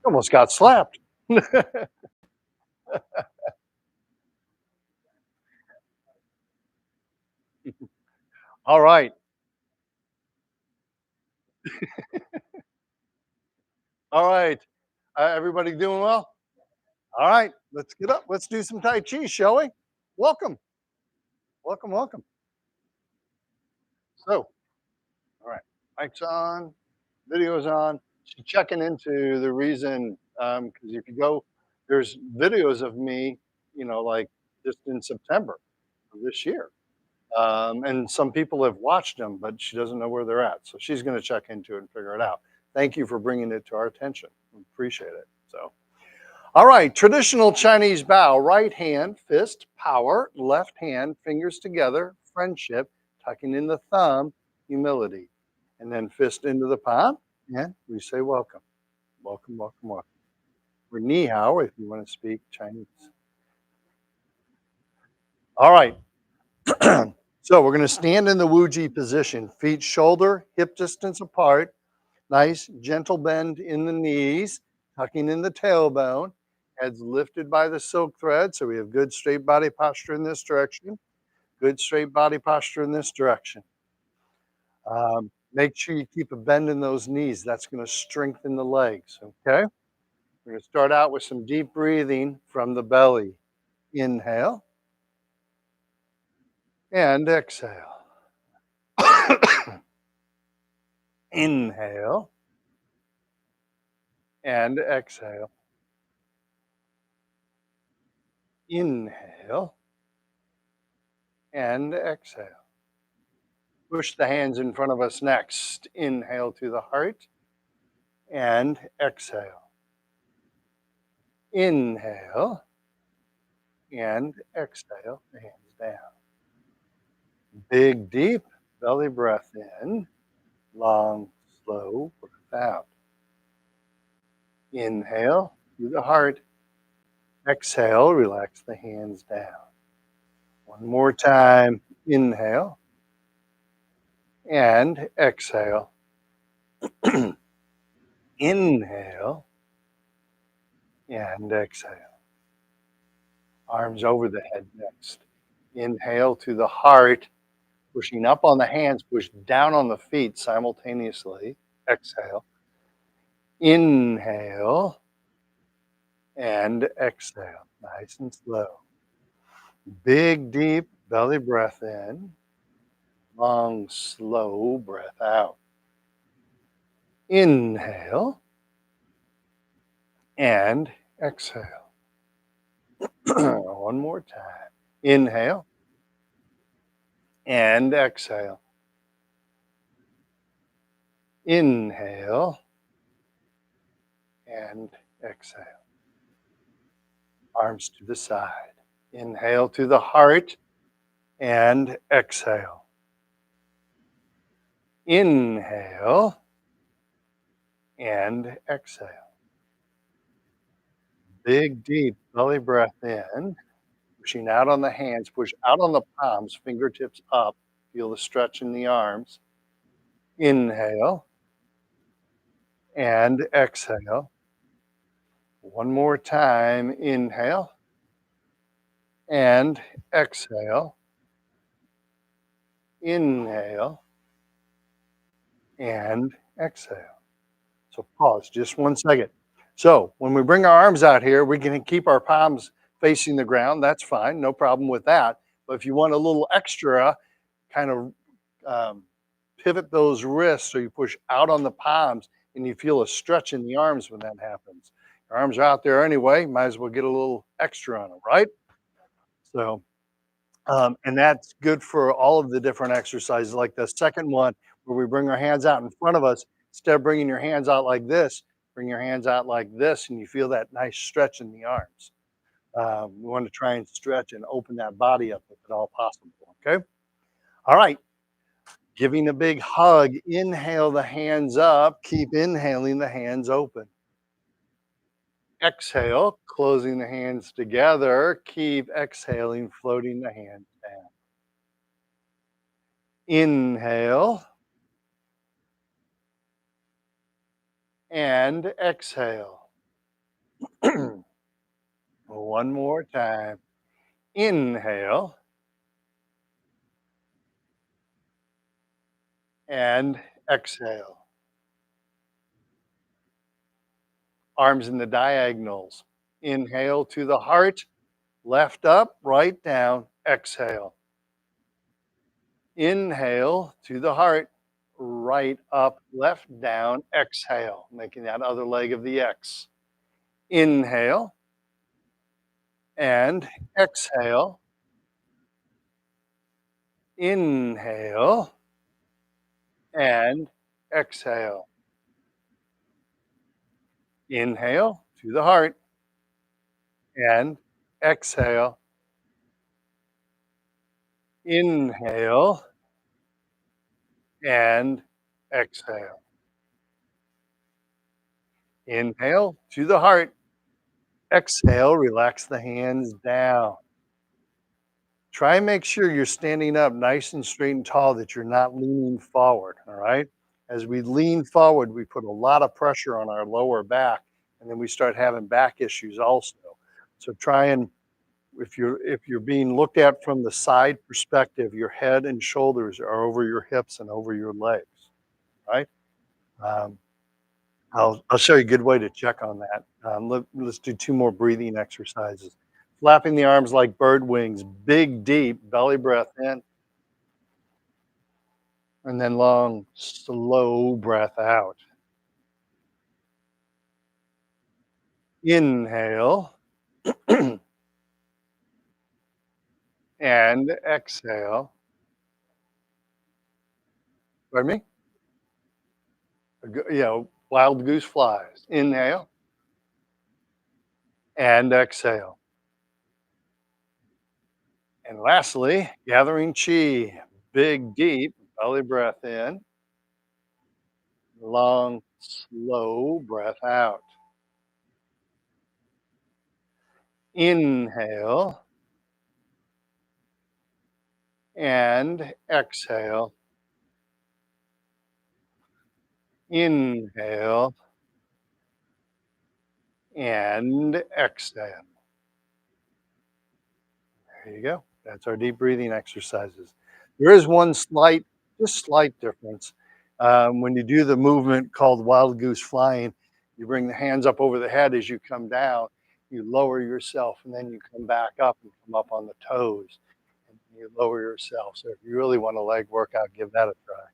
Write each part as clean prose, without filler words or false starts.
Almost got slapped. All right. All right. Everybody doing well? All right. Let's get up. Let's do some Tai Chi, shall we? Welcome. Welcome. Welcome. So, all right. Mic's on, video's on. Just checking into the reason, because if you go, there's videos of me, like just in September of this year. And some people have watched them, but she doesn't know where they're at. So she's going to check into it and figure it out. Thank you for bringing it to our attention. We appreciate it. So, all right, traditional Chinese bow, right hand, fist, power, left hand, fingers together, friendship, tucking in the thumb, humility, and then fist into the palm, and we say welcome, welcome, welcome, welcome. Or ni hao if you want to speak Chinese. All right, so we're going to stand in the Wuji position, feet shoulder, hip distance apart, nice gentle bend in the knees, tucking in the tailbone, heads lifted by the silk thread. So we have good straight body posture in this direction, good straight body posture in this direction. Make sure you keep a bend in those knees. That's going to strengthen the legs. Okay. We're going to start out with some deep breathing from the belly. Inhale and exhale. Inhale and exhale. Inhale and exhale. Push the hands in front of us next. Inhale to the heart and exhale. Inhale and exhale, the hands down. Big, deep belly breath in, long, slow breath out. Inhale to the heart. Exhale, relax the hands down. One more time. Inhale and exhale. Inhale and exhale. Arms over the head next. Inhale to the heart, pushing up on the hands, push down on the feet simultaneously. Exhale. Inhale and exhale. Nice and slow. Big, deep belly breath in. Long, slow breath out. Inhale and exhale. One more time. Inhale and exhale. Inhale and exhale. Arms to the side. Inhale to the heart and exhale. Inhale and exhale. Big, deep belly breath in, pushing out on the hands, push out on the palms, fingertips up. Feel the stretch in the arms. Inhale and exhale. One more time. Inhale and exhale. Inhale and exhale. So pause just 1 second. So when we bring our arms out here, we can keep our palms facing the ground. That's fine. No problem with that. But if you want a little extra, kind of pivot those wrists so you push out on the palms and you feel a stretch in the arms when that happens. Your arms are out there anyway. Might as well get a little extra on them, right? So, and that's good for all of the different exercises. Like the second one, where we bring our hands out in front of us, instead of bringing your hands out like this, bring your hands out like this, and you feel that nice stretch in the arms. We want to try and stretch and open that body up if at all possible. Okay. All right. Giving a big hug. Inhale the hands up. Keep inhaling the hands open. Exhale, closing the hands together. Keep exhaling, floating the hands down. Inhale and exhale. One more time. Inhale and exhale. Arms in the diagonals. Inhale to the heart, left up, right down, exhale. Inhale to the heart, right up, left down, exhale, making that other leg of the X. Inhale and exhale. Inhale and exhale. Inhale to the heart and exhale. Inhale and exhale. Inhale to the heart. Exhale, relax the hands down. Try and make sure you're standing up nice and straight and tall, that you're not leaning forward, all right? As we lean forward, we put a lot of pressure on our lower back, and then we start having back issues also. So try and if you're being looked at from the side perspective, your head and shoulders are over your hips and over your legs, right? Um, I'll show you a good way to check on that. Let's do 2 more breathing exercises. Flapping the arms like bird wings, big, deep belly breath in, and then long, slow breath out. Inhale and exhale. Pardon me? Wild goose flies. Inhale and exhale. And lastly, gathering chi, big, deep belly breath in, long, slow breath out. Inhale and exhale. Inhale and exhale. There you go. That's our deep breathing exercises. There is one just slight difference. When you do the movement called wild goose flying, you bring the hands up over the head as you come down, you lower yourself, and then you come back up and come up on the toes, and you lower yourself. So if you really want a leg workout, give that a try.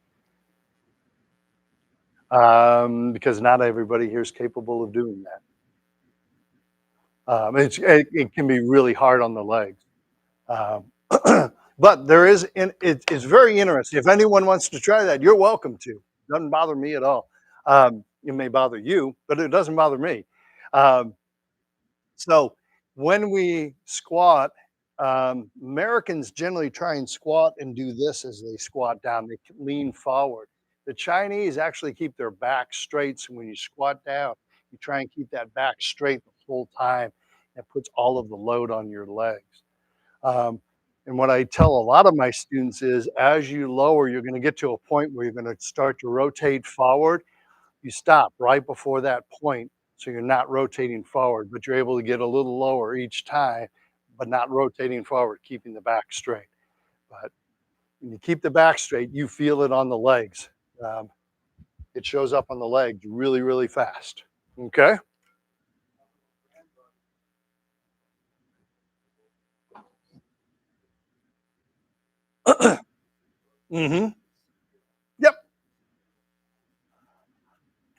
Because not everybody here is capable of doing that. It can be really hard on the legs. Um, but there is, it's very interesting. If anyone wants to try that, you're welcome to. Doesn't bother me at all. It may bother you, but it doesn't bother me. Um, so when we squat, Americans generally try and squat and do this as they squat down. They lean forward. The Chinese actually keep their back straight. So when you squat down, you try and keep that back straight the whole time. That puts all of the load on your legs. Um, and what I tell a lot of my students is as you lower, you're going to get to a point where you're going to start to rotate forward. You stop right before that point. So you're not rotating forward, but you're able to get a little lower each time, but not rotating forward, keeping the back straight. But when you keep the back straight, you feel it on the legs. Um, it shows up on the legs really, really fast. Okay. hmm Yep.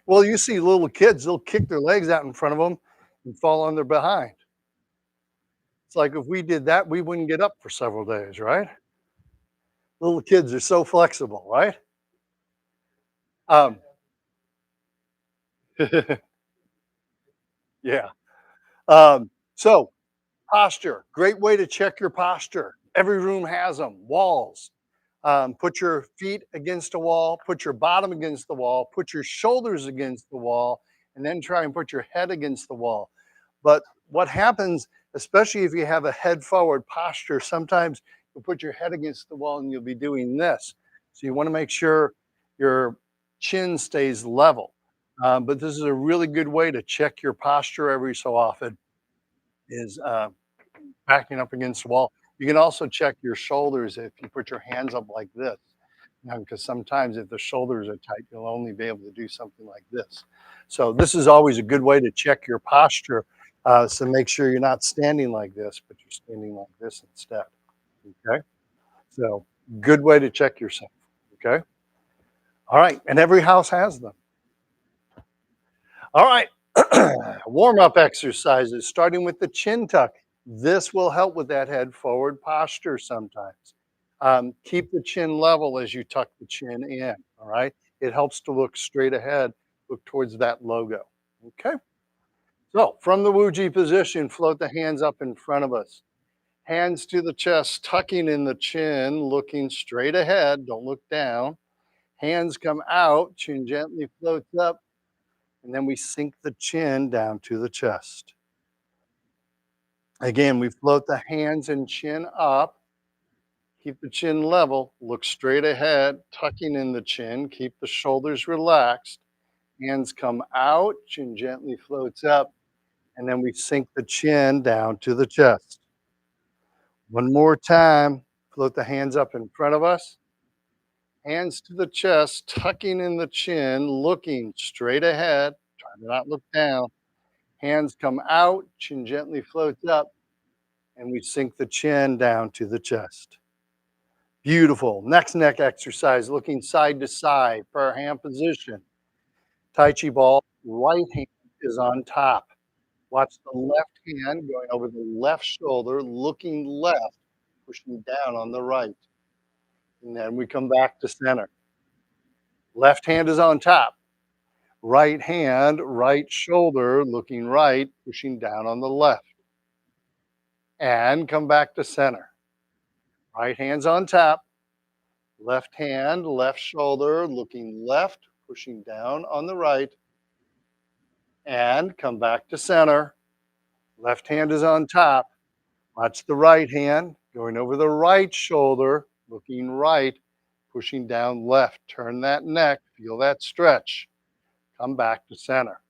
Well, you see little kids, they'll kick their legs out in front of them and fall on their behind. It's like if we did that, we wouldn't get up for several days, right? Little kids are so flexible, right? Um, yeah. So posture, great way to check your posture. Every room has them. Walls. Put your feet against a wall, put your bottom against the wall, put your shoulders against the wall, and then try and put your head against the wall. But what happens, especially if you have a head forward posture, sometimes you'll put your head against the wall and you'll be doing this. So you want to make sure your chin stays level. But this is a really good way to check your posture every so often is backing up against the wall. You can also check your shoulders if you put your hands up like this. Because sometimes if the shoulders are tight, you'll only be able to do something like this. So this is always a good way to check your posture. So make sure you're not standing like this, but you're standing like this instead. Okay. So good way to check yourself. Okay. All right. And every house has them. All right. Warm up exercises, starting with the chin tuck. This will help with that head forward posture sometimes. Keep the chin level as you tuck the chin in. All right. It helps to look straight ahead, look towards that logo. Okay. So from the Wuji position, float the hands up in front of us. Hands to the chest, tucking in the chin, looking straight ahead. Don't look down. Hands come out, chin gently floats up, and then we sink the chin down to the chest. Again, we float the hands and chin up, keep the chin level, look straight ahead, tucking in the chin, keep the shoulders relaxed. Hands come out, chin gently floats up, and then we sink the chin down to the chest. One more time, float the hands up in front of us, hands to the chest, tucking in the chin, looking straight ahead, try to not look down. Hands come out, chin gently floats up, and we sink the chin down to the chest. Beautiful. Next neck exercise, looking side to side, prayer hand position. Tai Chi ball, right hand is on top. Watch the left hand going over the left shoulder, looking left, pushing down on the right. And then we come back to center. Left hand is on top. Right hand, right shoulder, looking right, pushing down on the left. And come back to center. Right hand's on top. Left hand, left shoulder, looking left, pushing down on the right, and come back to center. Left hand is on top. Watch the right hand going over the right shoulder, looking right, pushing down left. Turn that neck, feel that stretch. Come back to center.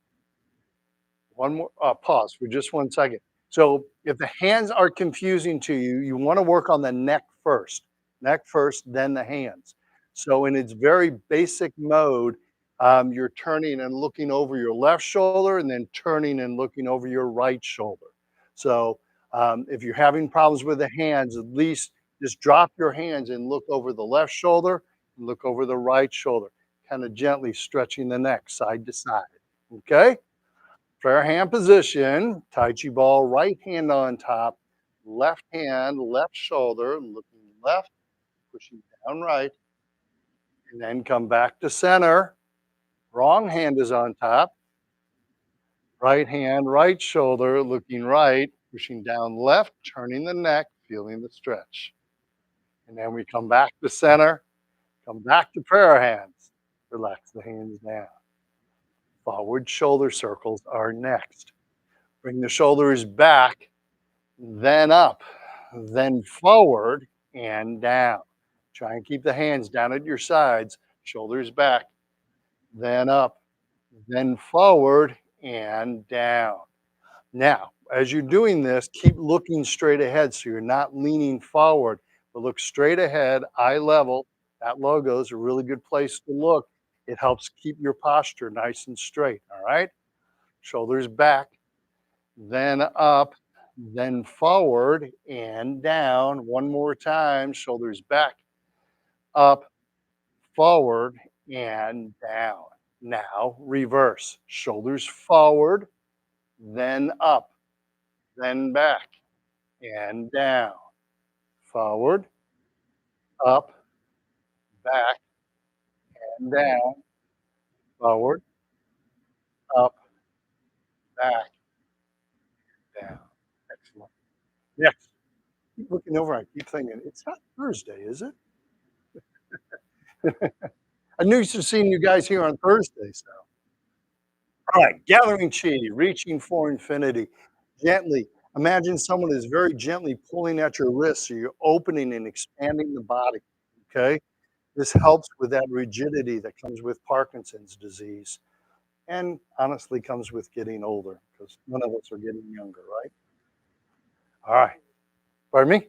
One more pause for just 1 second. So if the hands are confusing to you, you want to work on the neck first, then the hands. So in its very basic mode, you're turning and looking over your left shoulder and then turning and looking over your right shoulder. So if you're having problems with the hands, at least just drop your hands and look over the left shoulder and look over the right shoulder, kind of gently stretching the neck side to side. Okay? Prayer hand position, Tai Chi ball, right hand on top, left hand, left shoulder, looking left, pushing down right, and then come back to center. Wrong hand is on top, right hand, right shoulder, looking right, pushing down left, turning the neck, feeling the stretch. And then we come back to center, come back to prayer hands. Relax the hands down. Forward shoulder circles are next. Bring the shoulders back, then up, then forward and down. Try and keep the hands down at your sides, shoulders back, then up, then forward and down. Now, as you're doing this, keep looking straight ahead so you're not leaning forward, but look straight ahead, eye level. That logo is a really good place to look. It helps keep your posture nice and straight. All right. Shoulders back, then up, then forward and down. One more time, shoulders back, up, forward, and down. Now reverse. Shoulders forward, then up, then back, and down. Forward, up, back, and down. Forward, up, back, down. Excellent. Next. Keep looking over. I keep thinking, it's not Thursday, is it? I'm used to seeing you guys here on Thursdays. All right, gathering chi, reaching for infinity. Gently, imagine someone is very gently pulling at your wrist, so you're opening and expanding the body. Okay, this helps with that rigidity that comes with Parkinson's disease. and honestly comes with getting older because none of us are getting younger, right? All right. Pardon me?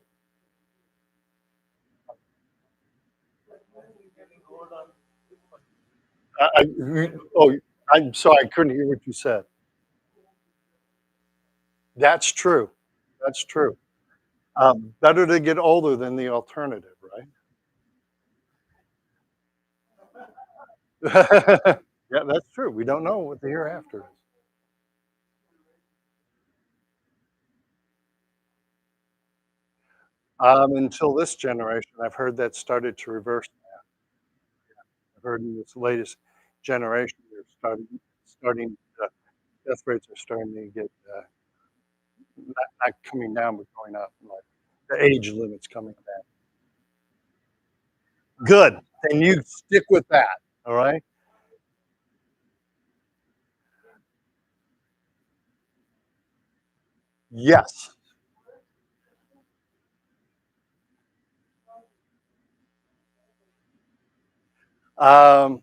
Oh, I'm sorry, I couldn't hear what you said. That's true. That's true. Better to get older than the alternative, right? Yeah, that's true. We don't know what the hereafter is. Until this generation, I've heard that started to reverse. I've heard in this latest generation, they're starting death rates are starting to get not coming down, but going up. Like the age limit's coming down. Good. And you stick with that. All right. Yes. Um,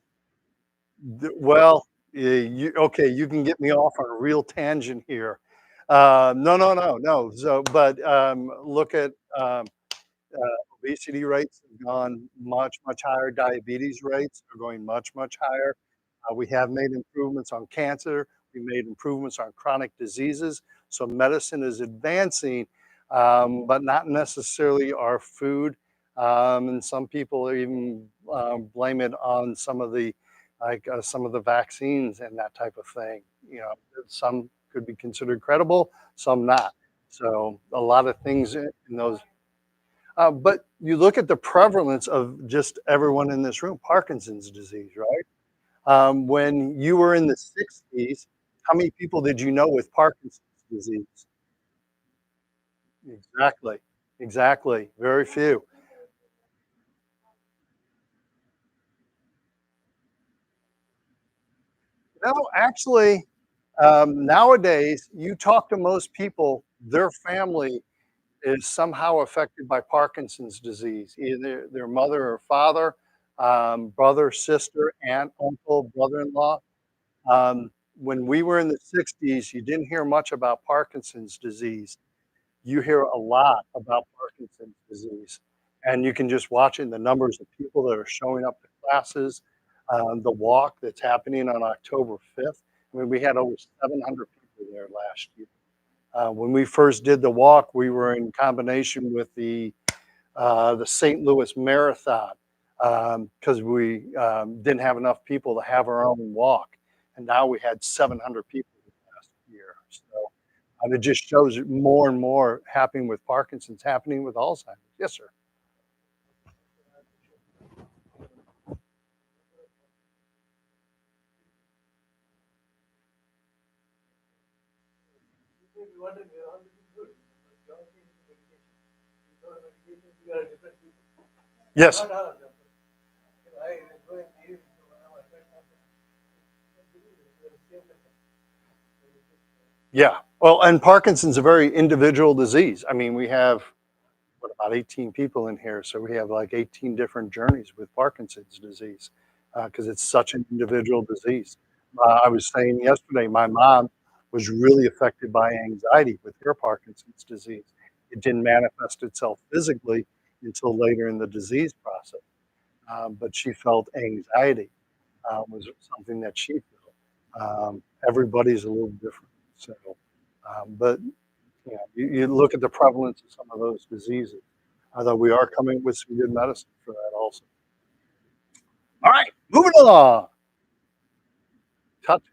well, you okay? You can get me off on a real tangent here. No, no, no, no. So, but look at obesity rates have gone much, much higher. Diabetes rates are going much, much higher. We have made improvements on cancer. We made improvements on chronic diseases. So medicine is advancing, but not necessarily our food. And some people even blame it on some of the some of the vaccines and that type of thing. You know, some could be considered credible, some not. So a lot of things in those but you look at the prevalence of just everyone in this room, Parkinson's disease, right? When you were in the 60s, how many people did you know with Parkinson's disease? Exactly, exactly, very few. No, actually, nowadays, you talk to most people, their family is somehow affected by Parkinson's disease, either their mother or father, brother, sister, aunt, uncle, brother-in-law. When we were in the 60s, you didn't hear much about Parkinson's disease. You hear a lot about Parkinson's disease, and you can just watch in the numbers of people that are showing up to classes, the walk that's happening on October 5th. I mean, we had over 700 people there last year. When we first did the walk, we were in combination with the St. Louis Marathon because we didn't have enough people to have our own walk, and now we had 700 people last year. So it just shows more and more happening with Parkinson's, happening with Alzheimer's. Yes, sir. Yes. Yeah. Well, and Parkinson's a very individual disease. I mean, we have what about 18 people in here, so we have like 18 different journeys with Parkinson's disease because it's such an individual disease. I was saying yesterday, my mom was really affected by anxiety with her Parkinson's disease. It didn't manifest itself physically until later in the disease process, but she felt anxiety was something that she felt. Everybody's a little different, so but yeah, you look at the prevalence of some of those diseases, although we are coming with some good medicine for that also. All right, moving along.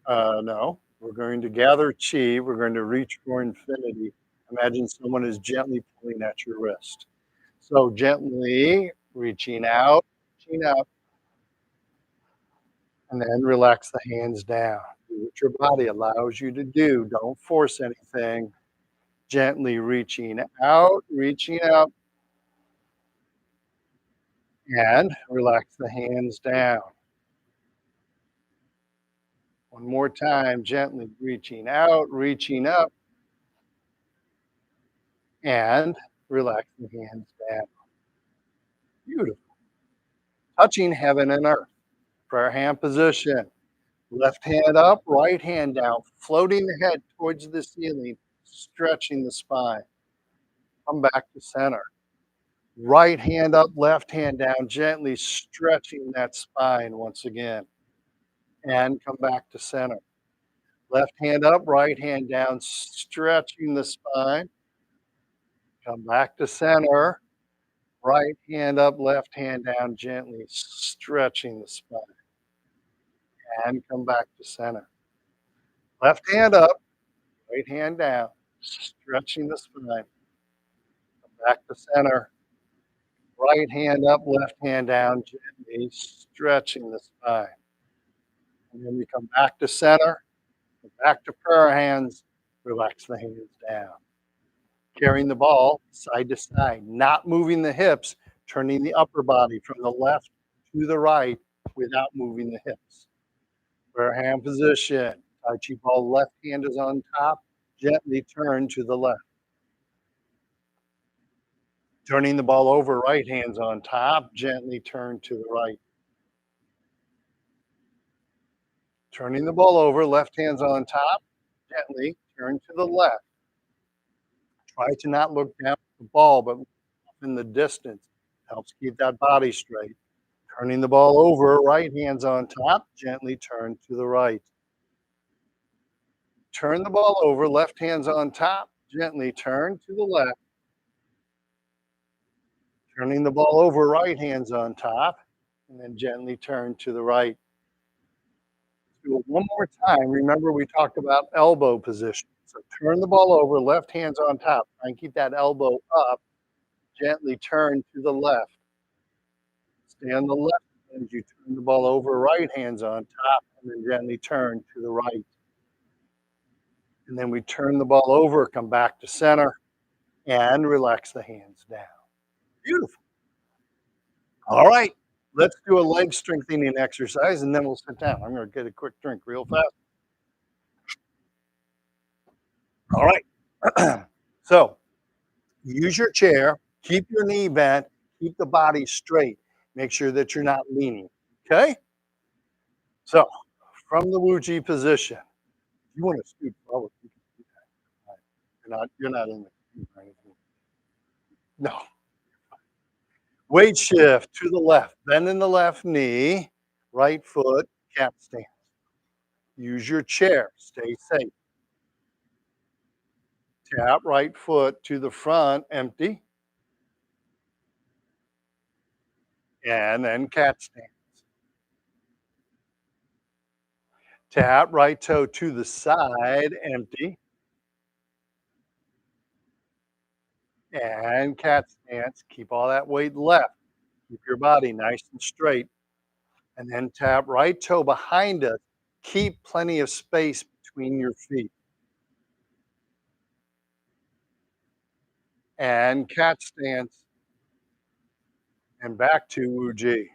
No, we're going to gather chi. We're going to reach for infinity. Imagine someone is gently pulling at your wrist. So gently reaching out, and then relax the hands down. Do what your body allows you to do. Don't force anything. Gently reaching out, and relax the hands down. One more time, gently reaching out, reaching up, and relax the hands down. Beautiful. Touching heaven and earth. Prayer hand position. Left hand up, right hand down, floating the head towards the ceiling, stretching the spine. Come back to center. Right hand up, left hand down, gently stretching that spine once again. And come back to center. Left hand up, right hand down, stretching the spine. Come back to center. Right hand up, left hand down, gently stretching the spine. And come back to center. Left hand up, right hand down, stretching the spine. Back to center. Right hand up, left hand down, gently stretching the spine. And then we come back to center, back to prayer hands, relax the hands down. Carrying the ball side to side, not moving the hips, turning the upper body from the left to the right without moving the hips. Prayer hand position. Tai Chi ball, left hand is on top, gently turn to the left. Turning the ball over, right hand's on top, gently turn to the right. Turning the ball over, left hand's on top, gently turn to the left. Try to not look down at the ball, but look up in the distance. Helps keep that body straight. Turning the ball over, right hand's on top, gently turn to the right. Turn the ball over, left hand's on top, gently turn to the left. Turning the ball over, right hand's on top, and then gently turn to the right. Do it one more time. Remember, we talked about elbow position. So turn the ball over, left hand's on top. Try and keep that elbow up. Gently turn to the left. Stay on the left as you turn the ball over, right hand's on top, and then gently turn to the right. And then we turn the ball over, come back to center, and relax the hands down. Beautiful. All right. Let's do a leg strengthening exercise, and then we'll sit down. I'm going to get a quick drink real fast. All right. So use your chair, keep your knee bent, keep the body straight. Make sure that you're not leaning. Okay? So from the Wuji position, if you want to scoot forward, you can do that. Right. You're not in the queue or anything. No. Weight shift to the left. Bend in the left knee, right foot, cat stance. Use your chair. Stay safe. Tap right foot to the front, empty, and then cat stance. Tap right toe to the side, empty, and cat stance. Keep all that weight left. Keep your body nice and straight. And then tap right toe behind us. Keep plenty of space between your feet. And cat stance. And back to Wuji.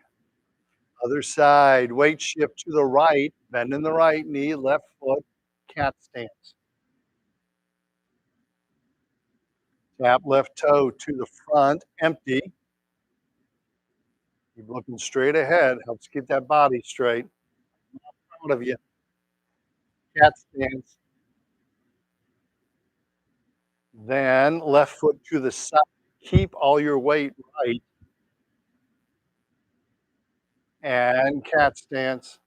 Other side. Weight shift to the right. Bend in the right knee, left foot, cat stance. Tap left toe to the front, empty. Keep looking straight ahead. Helps keep that body straight. Proud of you. Cat stance. Then left foot to the side. Keep all your weight right. And cat stance.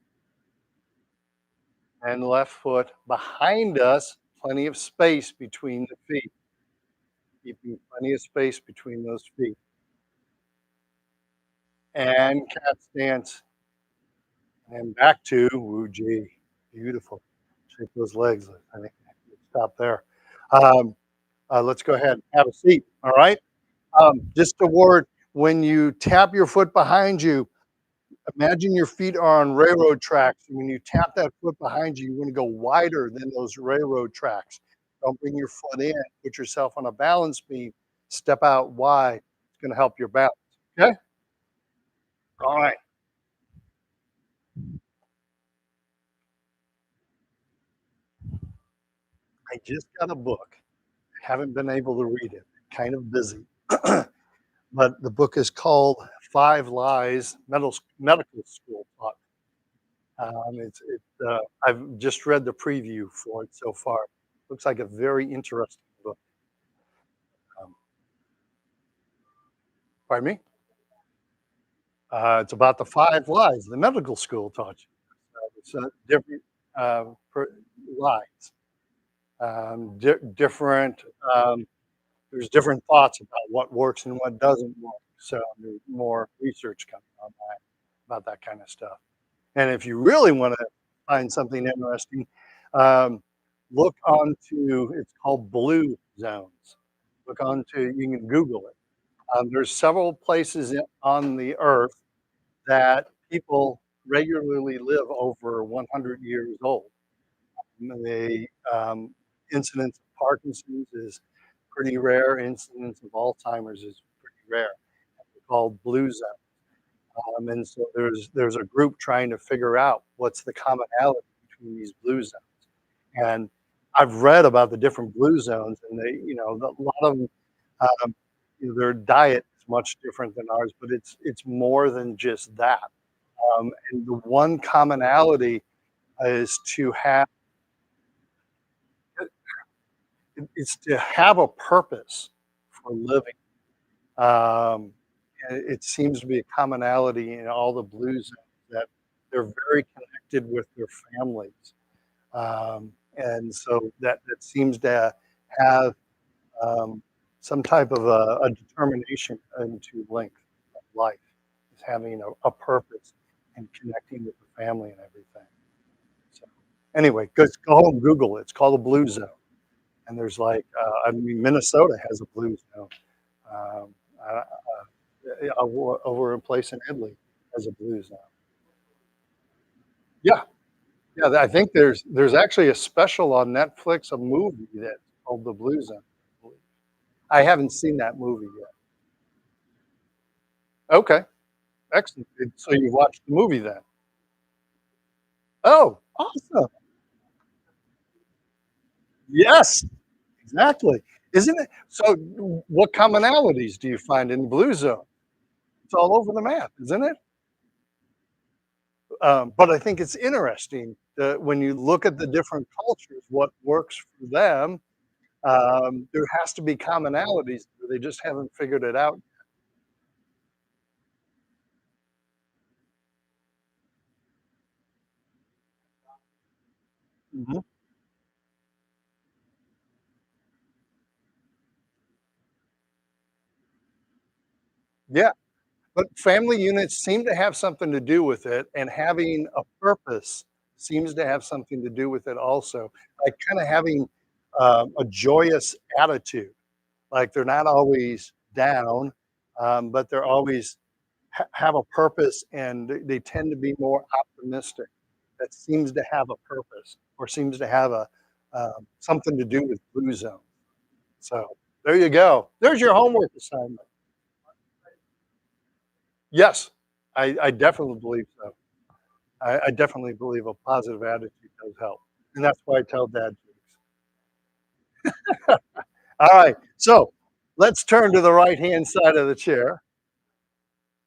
And left foot behind us. Plenty of space between the feet. Keeping plenty of space between those feet. And cat stance. And back to Wuji. Beautiful. Shake those legs. I think stop there. Um, let's go ahead and have a seat. All right. Just a word, when you tap your foot behind you, imagine your feet are on railroad tracks. And when you tap that foot behind you, you want to go wider than those railroad tracks. Don't bring your foot in. Put yourself on a balance beam. Step out wide. It's going to help your balance. Okay. All right. I just got a book. Haven't been able to read it. Kind of busy. But the book is called Five Lies Medical School Taught. I've just read the preview for it so far. Looks like a very interesting book. Um, Pardon me? It's about the 5 lies the medical school taught you. It's, different, per lies, different, there's different thoughts about what works and what doesn't work, so there's more research coming on that about that kinda stuff. And if you really wanna find something interesting, um, look onto it's called blue zones. Look onto you can Google it. There's several places on the earth that people regularly live over 100 years old. The incidence of Parkinson's is pretty rare. Incidence of Alzheimer's is pretty rare. They're called blue zones. And so there's a group trying to figure out what's the commonality between these blue zones. And I've read about the different blue zones, and a lot of them, um, their diet is much different than ours, but it's more than just that. And the one commonality is to have a purpose for living. Um, and it seems to be a commonality in all the blue zones that they're very connected with their families. And so that seems to have um, some type of a determination into length of life, is having a purpose and connecting with the family and everything. So anyway, go home, Google it. It's called a blue zone, and there's like I mean Minnesota has a blue zone. Um, over a place in Italy has a blue zone. Yeah, yeah. I think there's actually a special on Netflix, a movie that's called The Blue Zone. I believe. I haven't seen that movie yet. Okay, excellent. So you watched the movie then? Oh, awesome. Yes, exactly. Isn't it? So, what commonalities do you find in the blue zone? It's all over the map, isn't it? But I think it's interesting that when you look at the different cultures, what works for them, there has to be commonalities. They just haven't figured it out. Mhm. Yeah, but family units seem to have something to do with it, and having a purpose seems to have something to do with it also. Like kinda having a joyous attitude. Like they're not always down, but they're always have a purpose, and they tend to be more optimistic. That seems to have a purpose or seems to have a something to do with blue zone. So there you go. There's your homework assignment. Yes, I definitely believe so. I definitely believe a positive attitude does help, and that's why I tell dad jokes. All right, so let's turn to the right-hand side of the chair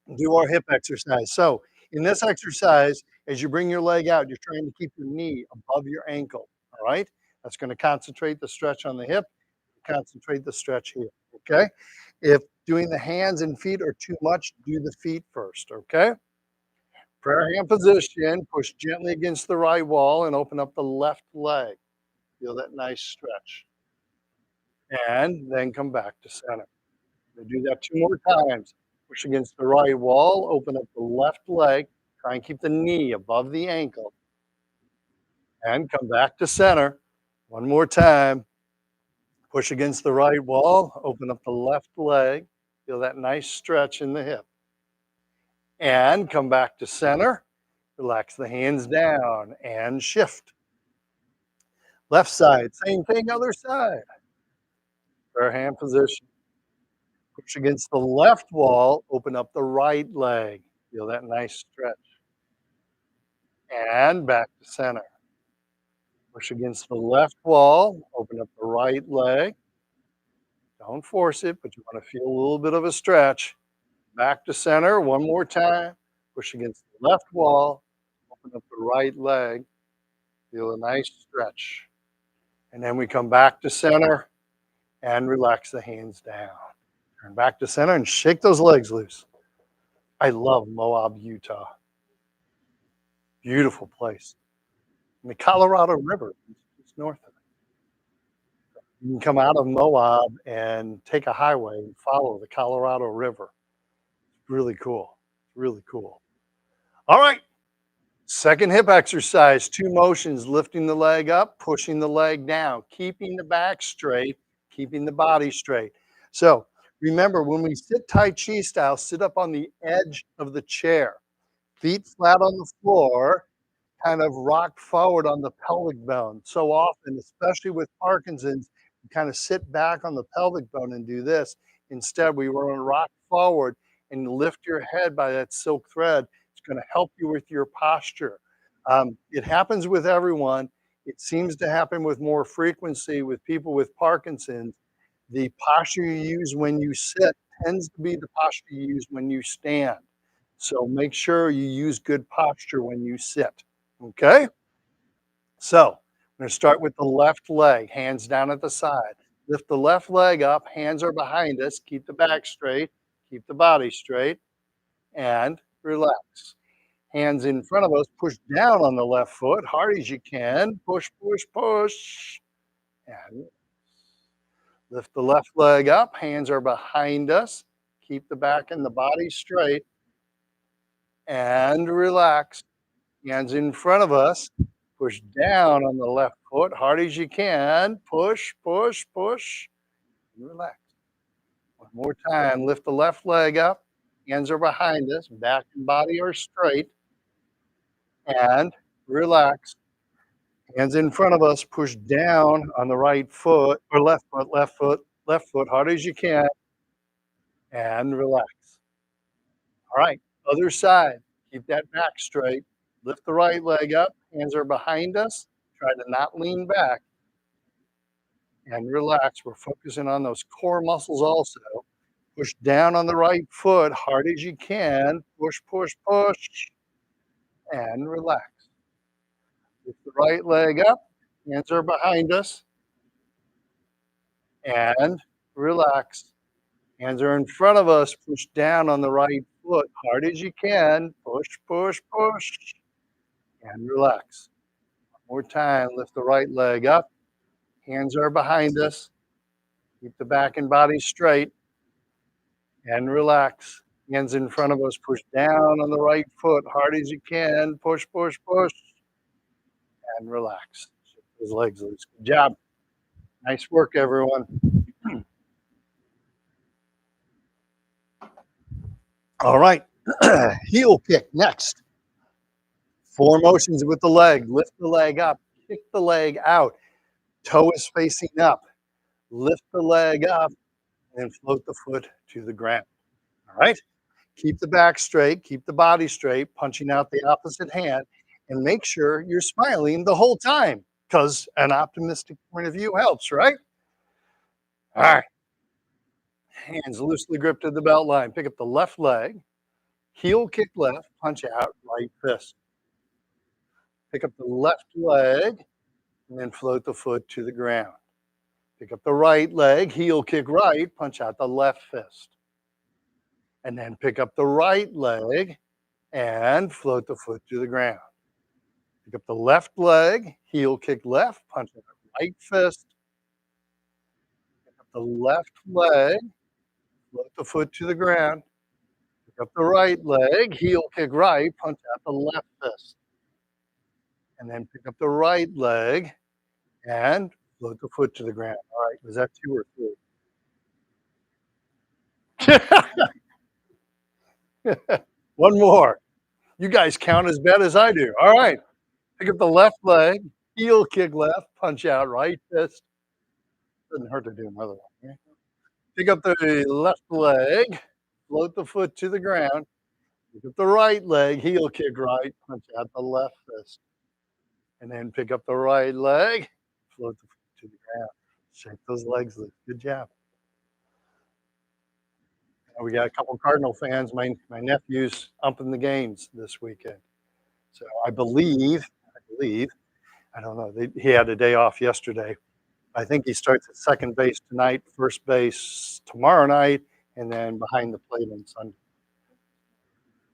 and do our hip exercise. So in this exercise, as you bring your leg out, you're trying to keep your knee above your ankle, all right? That's gonna concentrate the stretch on the hip, concentrate the stretch here, okay? If doing the hands and feet are too much, do the feet first, okay? Prayer hand position, push gently against the right wall and open up the left leg. Feel that nice stretch. And then come back to center. We do that 2 more times. Push against the right wall, open up the left leg, try and keep the knee above the ankle, and come back to center. 1 more time. Push against the right wall, open up the left leg, feel that nice stretch in the hip, and come back to center. Relax the hands down and shift. Left side, same thing, other side. Prayer hand position. Push against the left wall, open up the right leg. Feel that nice stretch. And back to center. Push against the left wall, open up the right leg. Don't force it, but you want to feel a little bit of a stretch. Back to center 1 more time. Push against the left wall, open up the right leg, feel a nice stretch. And then we come back to center and relax the hands down. Turn back to center and shake those legs loose. I love Moab, Utah. Beautiful place. And the Colorado River is north of it. You can come out of Moab and take a highway and follow the Colorado River. Really cool. Really cool. All right. Second hip exercise, 2 motions, lifting the leg up, pushing the leg down, keeping the back straight, keeping the body straight. So remember, when we sit Tai Chi style, sit up on the edge of the chair, feet flat on the floor, kind of rock forward on the pelvic bone. So often, especially with Parkinson's, you kind of sit back on the pelvic bone and do this. Instead, we want to rock forward and lift your head by that silk thread. It's going to help you with your posture. It happens with everyone. It seems to happen with more frequency with people with Parkinson's. The posture you use when you sit tends to be the posture you use when you stand. So make sure you use good posture when you sit. Okay? So I'm going to start with the left leg, hands down at the side. Lift the left leg up, hands are behind us. Keep the back straight, keep the body straight, and relax. Hands in front of us, push down on the left foot, hard as you can. Push, push, push. And lift the left leg up, hands are behind us. Keep the back and the body straight, and relax. Hands in front of us. Push down on the left foot, hard as you can. Push, push, push, and relax. One more time. Lift the left leg up. Hands are behind us. Back and body are straight. And relax. Hands in front of us. Push down on the right foot or left foot, left foot, left foot, hard as you can. And relax. All right. Other side. Keep that back straight. Lift the right leg up. Hands are behind us. Try to not lean back and relax. We're focusing on those core muscles also. Push down on the right foot hard as you can. Push, push, push, and relax. Lift the right leg up. Hands are behind us. And relax. Hands are in front of us. Push down on the right foot hard as you can. Push, push, push, and relax. One more time. Lift the right leg up. Hands are behind us. Keep the back and body straight and relax. Hands in front of us. Push down on the right foot hard as you can. Push, push, push, and relax. Shake those legs loose. Good job. Nice work, everyone. All right. Heel kick next. 4 motions with the leg. Lift the leg up. Kick the leg out. Toe is facing up. Lift the leg up and float the foot to the ground. All right. Keep the back straight. Keep the body straight. Punching out the opposite hand. And make sure you're smiling the whole time because an optimistic point of view helps, right? All right. Hands loosely gripped to the belt line. Pick up the left leg. Heel kick left. Punch out right fist. Pick up the left leg and then float the foot to the ground. Pick up the right leg. Heel kick right. Punch out the left fist. And then pick up the right leg and float the foot to the ground. Pick up the left leg. Heel kick left. Punch out the right fist. Pick up the left leg. Float the foot to the ground. Pick up the right leg, heel kick right, punch out the left fist. And then pick up the right leg and float the foot to the ground. All right, was that 2 or 3? One more. You guys count as bad as I do. All right. Pick up the left leg, heel kick left, punch out right fist. Doesn't hurt to do another one. Right? Pick up the left leg, float the foot to the ground. Pick up the right leg, heel kick right, punch out the left fist. And then pick up the right leg, float the foot to the ground. Shake those legs loose. Good job. We got a couple Cardinal fans. My nephew's umping the games this weekend. So I believe, I don't know, he had a day off yesterday. I think he starts at second base tonight, first base tomorrow night, and then behind the plate on Sunday.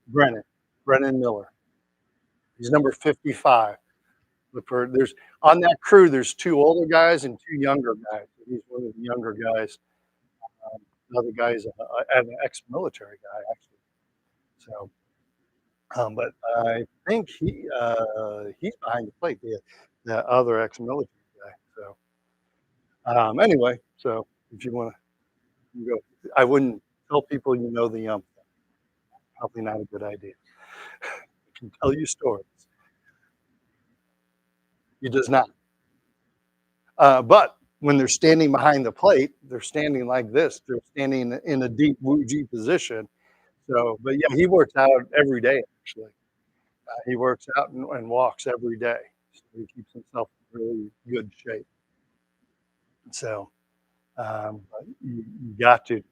Brennan, Brennan Miller. He's number 55. Look for there's on that crew, there's 2 older guys and 2 younger guys. He's one of the younger guys. The other guy's an ex-military guy, actually. So, but I think he's behind the plate, the other ex-military guy. So, anyway, so if you wanna go, I wouldn't tell people you know the probably not a good idea. I can tell you stories. He does not. But when they're standing behind the plate, they're standing like this. They're standing in a deep Wu-Ji position. So, but yeah, he works out every day, actually. He works out and walks every day. So he keeps himself in really good shape. So, but you got to,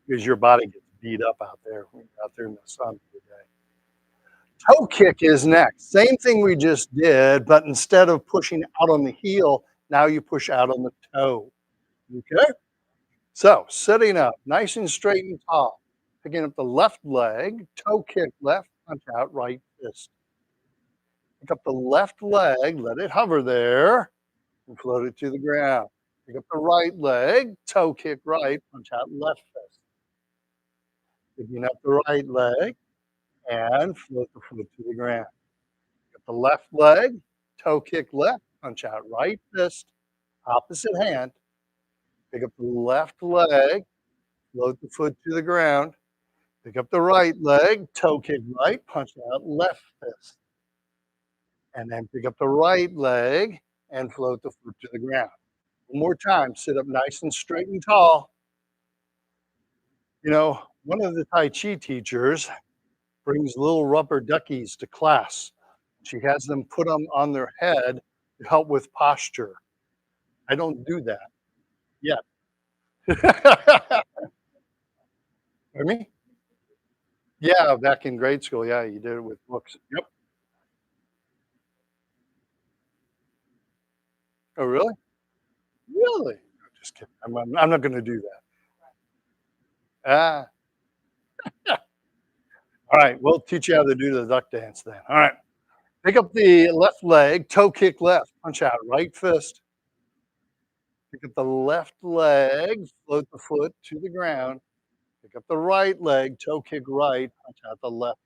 because your body gets beat up out there when you're out there in the sun every day. Toe kick is next. Same thing we just did, but instead of pushing out on the heel, now you push out on the toe. Okay? So sitting up, nice and straight and tall. Picking up the left leg, toe kick left, punch out right fist. Pick up the left leg, let it hover there, and float it to the ground. Pick up the right leg, toe kick right, punch out left fist. Picking up the right leg and float the foot to the ground. Pick up the left leg, toe kick left, punch out right fist, opposite hand. Pick up the left leg, float the foot to the ground. Pick up the right leg, toe kick right, punch out left fist. And then pick up the right leg and float the foot to the ground. One more time, sit up nice and straight and tall. You know, one of the Tai Chi teachers brings little rubber duckies to class. She has them put them on their head to help with posture. I don't do that yet. Pardon me? Yeah, back in grade school, yeah, you did it with books. Yep. Oh, really? Really? No, just kidding. I'm not gonna do that. Ah, all right, we'll teach you how to do the duck dance then. All right. Pick up the left leg, toe kick left, punch out right fist. Pick up the left leg, float the foot to the ground. Pick up the right leg, toe kick right, punch out the left,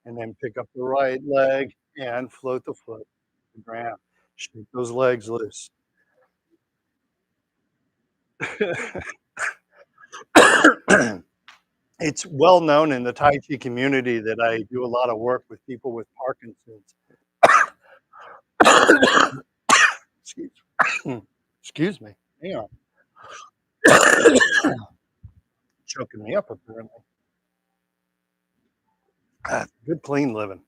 and then pick up the right leg and float the foot to the ground. Shake those legs loose. It's well known in the Tai Chi community that I do a lot of work with people with Parkinson's. Excuse, excuse me. Hang on. Choking me up apparently. Good clean living.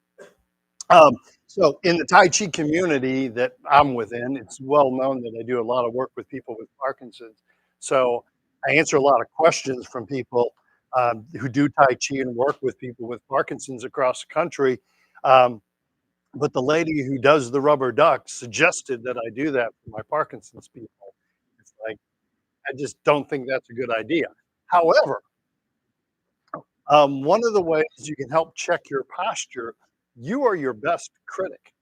Um, so in the Tai Chi community that I'm within, it's well known that I do a lot of work with people with Parkinson's. So I answer a lot of questions from people who do Tai Chi and work with people with Parkinson's across the country. Um, but the lady who does the rubber duck suggested that I do that for my Parkinson's people. It's like, I just don't think that's a good idea. However, one of the ways you can help check your posture, you are your best critic.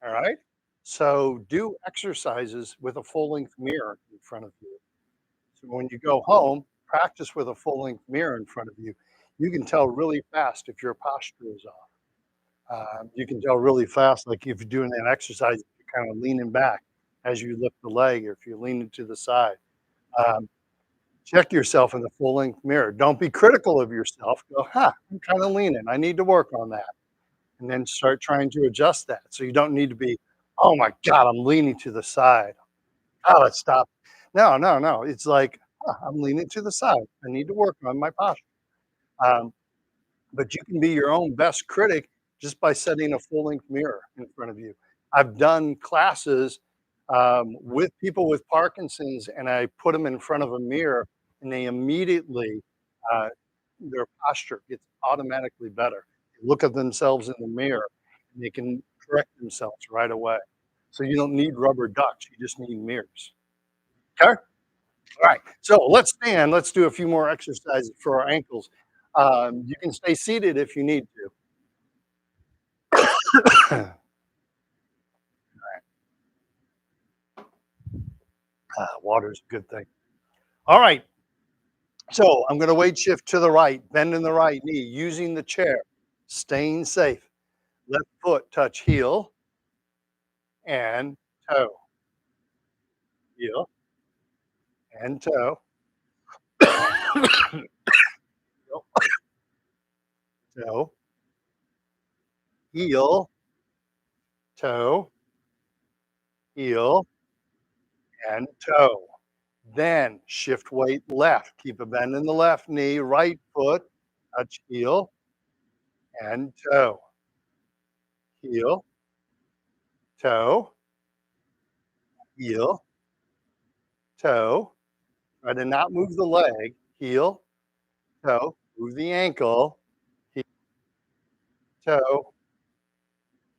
All right. So do exercises with a full length mirror in front of you. So when you go home, practice with a full length mirror in front of you. You can tell really fast if your posture is off. You can tell really fast, like if you're doing an exercise, you're kind of leaning back as you lift the leg, or if you're leaning to the side. Um, Check yourself in the full length mirror. Don't be critical of yourself. Go, huh, I'm kind of leaning. I need to work on that. And then start trying to adjust that. So you don't need to be, oh my God, I'm leaning to the side. Gotta stop. No, no, no. It's like, huh, I'm leaning to the side. I need to work on my posture. Um, but you can be your own best critic just by setting a full length mirror in front of you. I've done classes with people with Parkinson's, and I put them in front of a mirror, and they immediately, uh, their posture gets automatically better. They look at themselves in the mirror, and they can correct themselves right away. So you don't need rubber ducks, you just need mirrors. Okay? All right. So let's stand. Let's do a few more exercises for our ankles. You can stay seated if you need to. Water is a good thing. All right. So I'm going to weight shift to the right, bending the right knee, using the chair, staying safe. Left foot touch heel and toe, heel and toe, toe, heel, toe, heel, and toe. Then shift weight left. Keep a bend in the left knee, right foot, touch heel and toe, heel, toe, heel, toe. Try to not move the leg, heel, toe, move the ankle, heel, toe,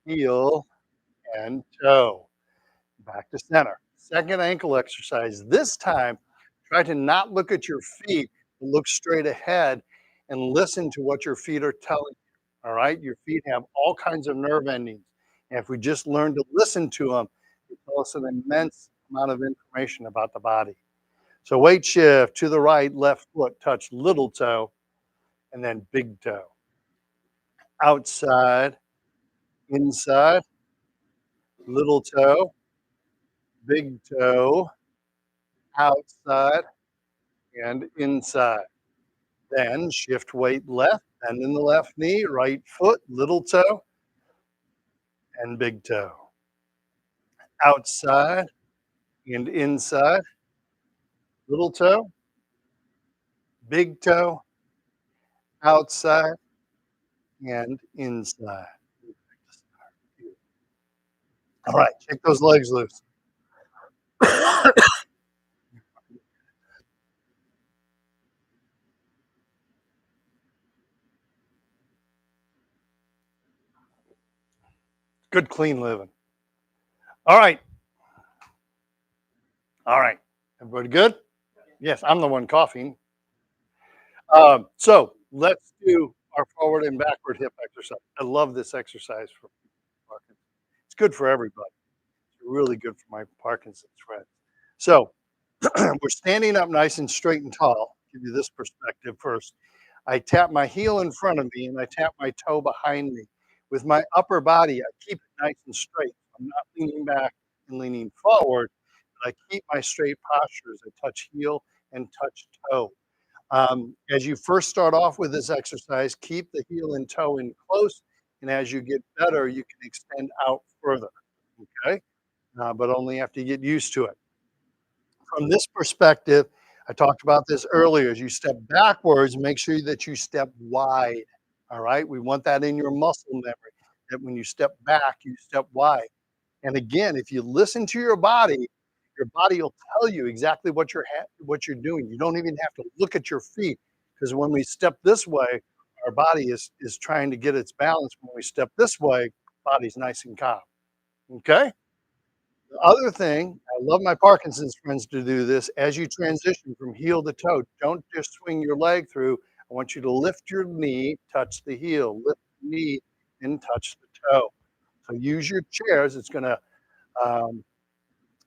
heel, and toe. Back to center. Second ankle exercise. This time, try to not look at your feet, but look straight ahead and listen to what your feet are telling you. All right. Your feet have all kinds of nerve endings. And if we just learn to listen to them, they tell us an immense amount of information about the body. So weight shift to the right, left foot, touch little toe, and then big toe. Outside, inside, little toe, big toe, outside, and inside. Then shift weight left, bend in the left knee, right foot, little toe, and big toe. Outside and inside, little toe, big toe, outside, and inside. All right, kick those legs loose. Good, clean living. All right. All right. Everybody good? Yes, I'm the one coughing. So let's do our forward and backward hip exercise. I love this exercise for Parkinson's. It's good for everybody. It's really good for my Parkinson's friends. So we're standing up nice and straight and tall. Give you this perspective first. I tap my heel in front of me and I tap my toe behind me. With my upper body, I keep it nice and straight. I'm not leaning back and leaning forward, but I keep my straight posture as I touch heel and touch toe. As you first start off with this exercise, keep the heel and toe in close, and as you get better, you can extend out further, okay? But only after you get used to it. From this perspective, I talked about this earlier, as you step backwards, make sure that you step wide, all right? We want that in your muscle memory, that when you step back, you step wide. And again, if you listen to your body will tell you exactly what you're doing. You don't even have to look at your feet, because when we step this way, our body is trying to get its balance. When we step this way, body's nice and calm. Okay? The other thing, I love my Parkinson's friends to do this, as you transition from heel to toe, don't just swing your leg through. I want you to lift your knee, touch the heel, lift the knee, and touch the toe. So use your chairs. Um,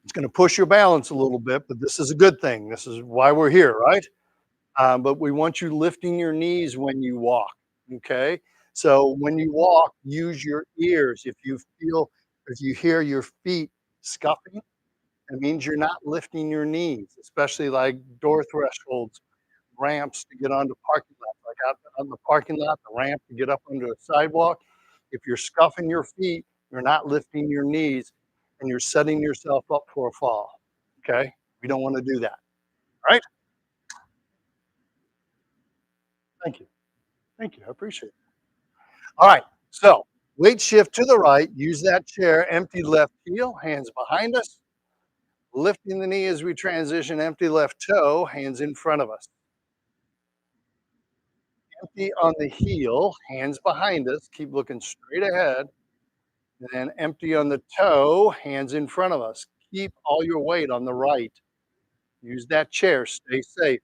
it's gonna push your balance a little bit, but this is a good thing. This is why we're here, right? But we want you lifting your knees when you walk, okay? So when you walk, use your ears. If you hear your feet scuffing, it means you're not lifting your knees, especially like door thresholds, ramps to get onto parking lots, like out on the parking lot, the ramp to get up onto a sidewalk. If you're scuffing your feet, you're not lifting your knees, and you're setting yourself up for a fall, okay? We don't wanna do that, right? Thank you. Thank you, I appreciate it. Alright, so weight shift to the right, use that chair, empty left heel, hands behind us, lifting the knee as we transition, empty left toe, hands in front of us. Empty on the heel, hands behind us, keep looking straight ahead, And then empty on the toe, hands in front of us. Keep all your weight on the right. Use that chair, stay safe.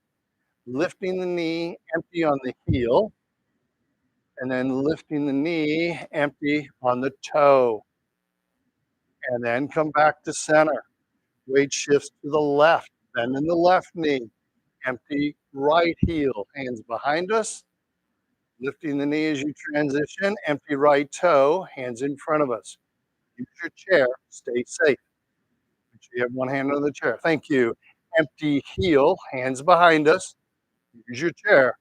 Lifting the knee, empty on the heel, and then lifting the knee, empty on the toe. And then come back to center. Weight shifts to the left, bend in the left knee, empty right heel, hands behind us, lifting the knee as you transition, empty right toe, hands in front of us. Use your chair, stay safe. Make sure you have one hand on the chair. Thank you. Empty heel, hands behind us. Use your chair.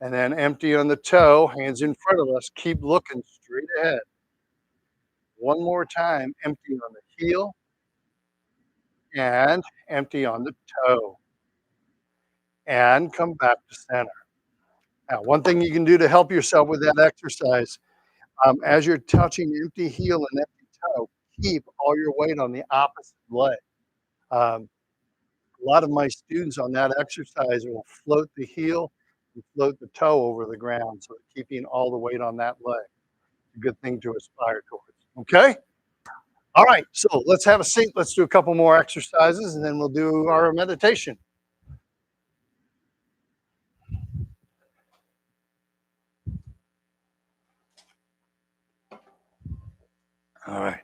And then empty on the toe, hands in front of us. Keep looking straight ahead. One more time, empty on the heel and empty on the toe. And come back to center. Now, one thing you can do to help yourself with that exercise, as you're touching empty heel and empty toe, keep all your weight on the opposite leg. Um, a lot of my students on that exercise will float the heel and float the toe over the ground, so keeping all the weight on that leg. A good thing to aspire towards. Okay? All right, so let's have a seat. Let's do a couple more exercises, and then we'll do our meditation. All right.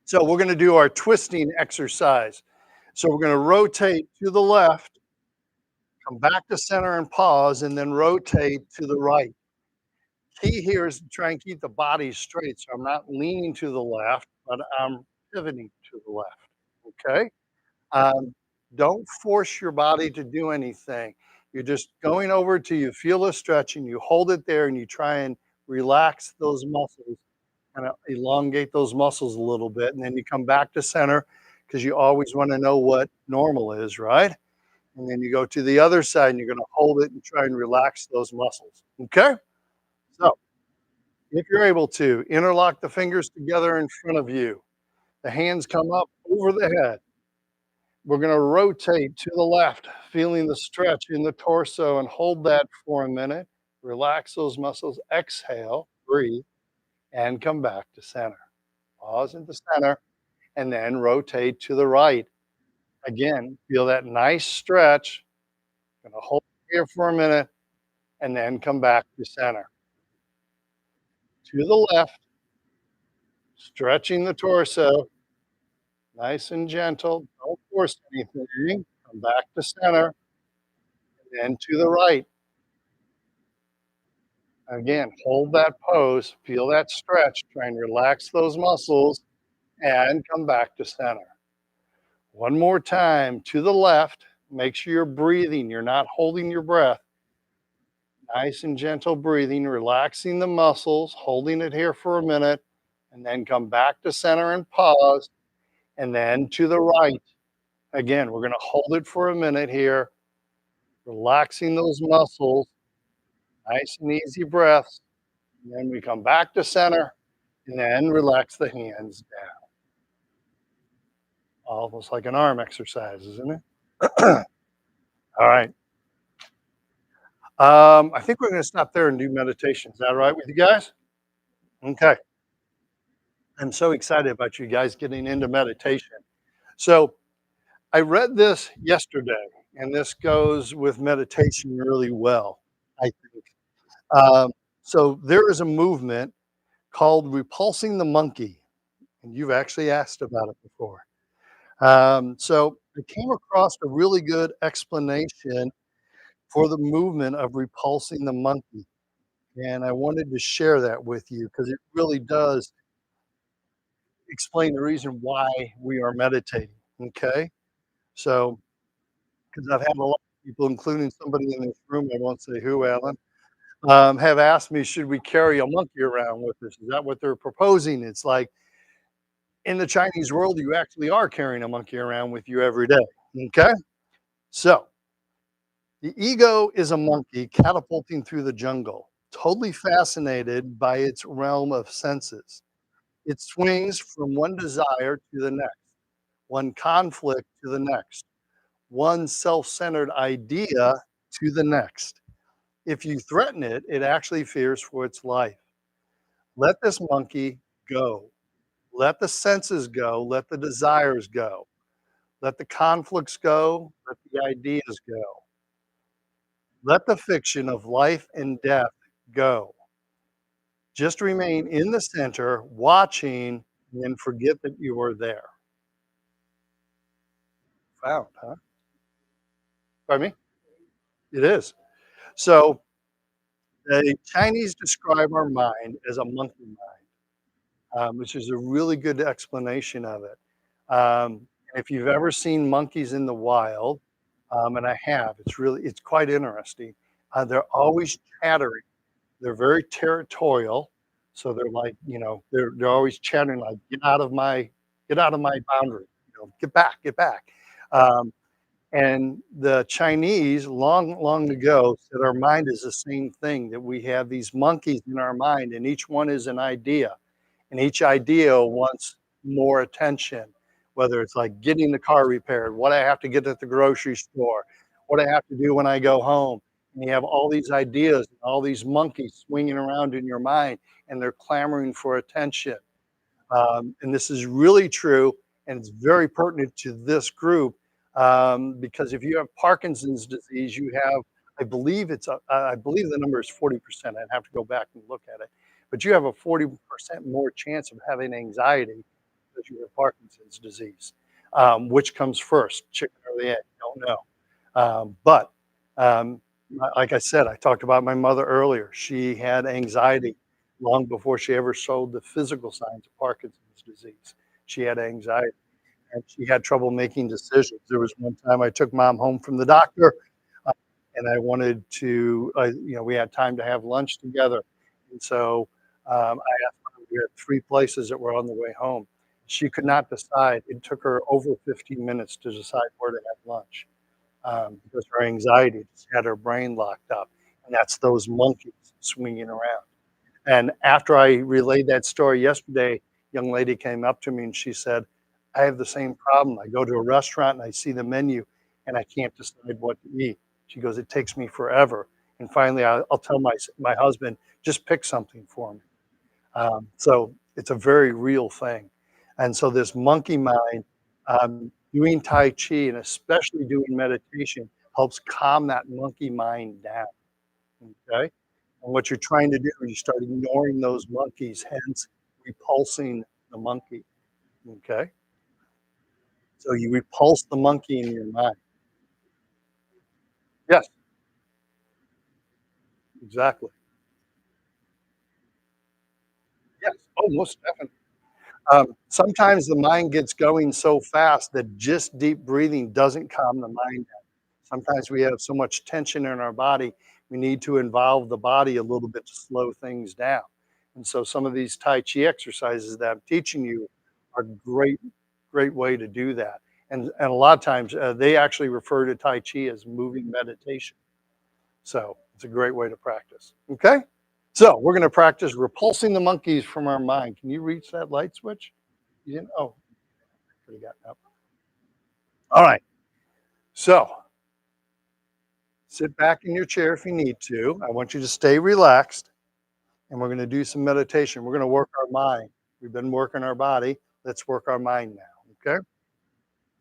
So we're going to do our twisting exercise. So we're going to rotate to the left, come back to center and pause, and then rotate to the right. Key here is to try and keep the body straight. So I'm not leaning to the left, but I'm pivoting to the left. Okay. Um, don't force your body to do anything. You're just going over till you feel a stretch and you hold it there and you try and relax those muscles, kind of elongate those muscles a little bit. And then you come back to center because you always want to know what normal is, right? And then you go to the other side and you're going to hold it and try and relax those muscles. Okay? So if you're able to, interlock the fingers together in front of you. The hands come up over the head. We're going to rotate to the left, feeling the stretch in the torso and hold that for a minute. Relax those muscles. Exhale, breathe, and come back to center. Pause into center and then rotate to the right. Again, feel that nice stretch. Going to hold here for a minute and then come back to center. To the left, stretching the torso, nice and gentle. Don't force anything. Come back to center and then to the right. Again, hold that pose, feel that stretch, try and relax those muscles and come back to center. One more time to the left. Make sure you're breathing, you're not holding your breath. Nice and gentle breathing, relaxing the muscles, holding it here for a minute, and then come back to center and pause, and then to the right. Again, we're going to hold it for a minute here, relaxing those muscles, nice and easy breaths. And then we come back to center and then relax the hands down. Almost like an arm exercise, isn't it? All right. I think we're going to stop there and do meditation. Is that all right with you guys? Okay. I'm so excited about you guys getting into meditation. So I read this yesterday, and this goes with meditation really well, I think. Um, so there is a movement called repulsing the monkey, and you've actually asked about it before. So I came across a really good explanation for the movement of repulsing the monkey, and I wanted to share that with you because it really does explain the reason why we are meditating. Okay, so because I've had a lot of people, including somebody in this room, I won't say who, Alan, have asked me, should we carry a monkey around with us? Is that what they're proposing? It's like in the Chinese world, you actually are carrying a monkey around with you every day. Okay, so the ego is a monkey catapulting through the jungle, totally fascinated by its realm of senses. It swings from one desire to the next, one conflict to the next, one self centered idea to the next. If you threaten it, it actually fears for its life. Let this monkey go. Let the senses go. Let the desires go. Let the conflicts go. Let the ideas go. Let the fiction of life and death go. Just remain in the center, watching, and forget that you are there. Found, huh? Pardon me? It is. So the Chinese describe our mind as a monkey mind, which is a really good explanation of it. If you've ever seen monkeys in the wild, and I have, it's quite interesting. They're always chattering. They're very territorial, so they're like, they're always chattering like, get out of my boundary, get back, get back." Um, and the Chinese, long, long ago, said our mind is the same thing, that we have these monkeys in our mind, and each one is an idea. And each idea wants more attention, whether it's like getting the car repaired, what I have to get at the grocery store, what I have to do when I go home. And you have all these ideas, all these monkeys swinging around in your mind, and they're clamoring for attention. And this is really true, and it's very pertinent to this group, because if you have Parkinson's disease, you have, I believe the number is 40%. I'd have to go back and look at it, but you have a 40% more chance of having anxiety because you have Parkinson's disease. Which comes first, chicken or the egg? Don't know. But like I said, I talked about my mother earlier. She had anxiety long before she ever showed the physical signs of Parkinson's disease. She had anxiety and she had trouble making decisions. There was one time I took mom home from the doctor, uh, and I wanted to, we had time to have lunch together. And so I asked mom, we had three places that were on the way home. She could not decide. It took her over 15 minutes to decide where to have lunch, because her anxiety just had her brain locked up. And that's those monkeys swinging around. And after I relayed that story yesterday, a young lady came up to me and she said, "I have the same problem. I go to a restaurant and I see the menu and I can't decide what to eat." She goes, "It takes me forever. And finally, I'll tell my husband, just pick something for me." So it's a very real thing. And so this monkey mind, doing Tai Chi and especially doing meditation helps calm that monkey mind down. Okay. And what you're trying to do is you start ignoring those monkeys, hence repulsing the monkey. Okay. So you repulse the monkey in your mind. Yes, exactly. Yes. Oh, most definitely. Sometimes the mind gets going so fast that just deep breathing doesn't calm the mind down. Sometimes we have so much tension in our body, we need to involve the body a little bit to slow things down. And so some of these Tai Chi exercises that I'm teaching you are great, great way to do that. And a lot of times they actually refer to Tai Chi as moving meditation. So it's a great way to practice. Okay. So we're going to practice repulsing the monkeys from our mind. Can you reach that light switch? You didn't? Oh, pretty got up. All right. So sit back in your chair if you need to. I want you to stay relaxed, and we're going to do some meditation. We're going to work our mind. We've been working our body. Let's work our mind now. Okay.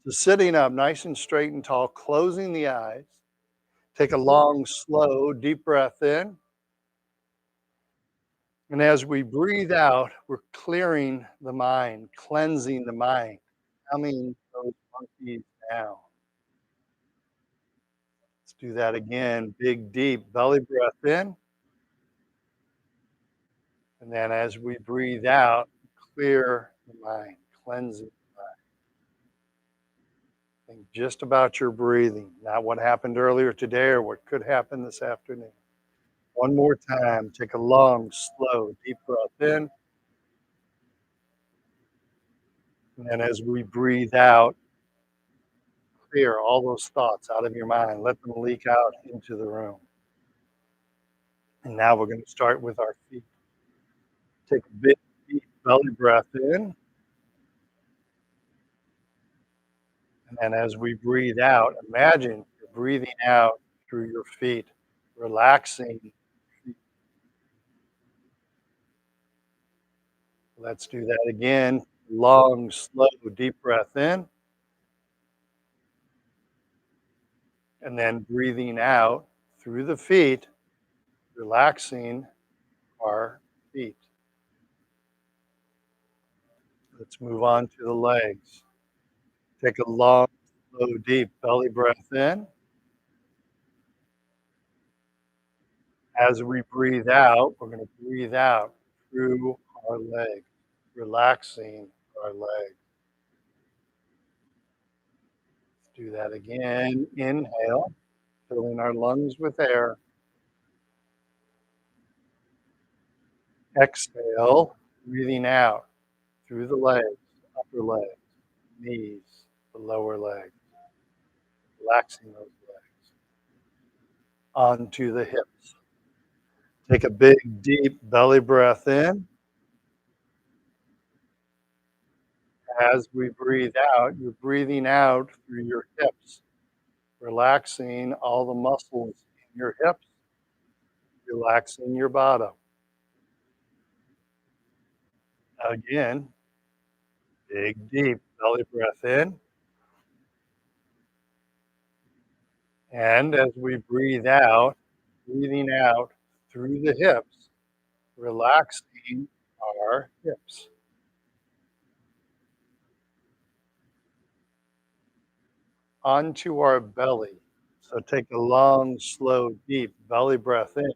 So sitting up nice and straight and tall, closing the eyes. Take a long, slow, deep breath in. And as we breathe out, we're clearing the mind, cleansing the mind, calming those monkeys down. Let's do that again. Big, deep belly breath in. And then as we breathe out, clear the mind, cleansing the mind. Think just about your breathing, not what happened earlier today or what could happen this afternoon. One more time. Take a long, slow, deep breath in. And then as we breathe out, clear all those thoughts out of your mind. Let them leak out into the room. And now we're going to start with our feet. Take a big, deep belly breath in. And then as we breathe out, imagine you're breathing out through your feet. relaxing. Let's do that again. Long, slow, deep breath in, and then breathing out through the feet, relaxing our feet. Let's move on to the legs. Take a long, slow, deep belly breath in. As we breathe out, we're going to breathe out through our legs, relaxing our legs. Do that again. Inhale, filling our lungs with air. Exhale, breathing out through the legs, upper legs, knees, the lower legs, relaxing those legs. Onto the hips. Take a big, deep belly breath in. As we breathe out, you're breathing out through your hips, relaxing all the muscles in your hips, relaxing your bottom. Again, big, deep belly breath in. And as we breathe out, breathing out through the hips, relaxing our hips. Onto our belly. So take a long, slow, deep belly breath in.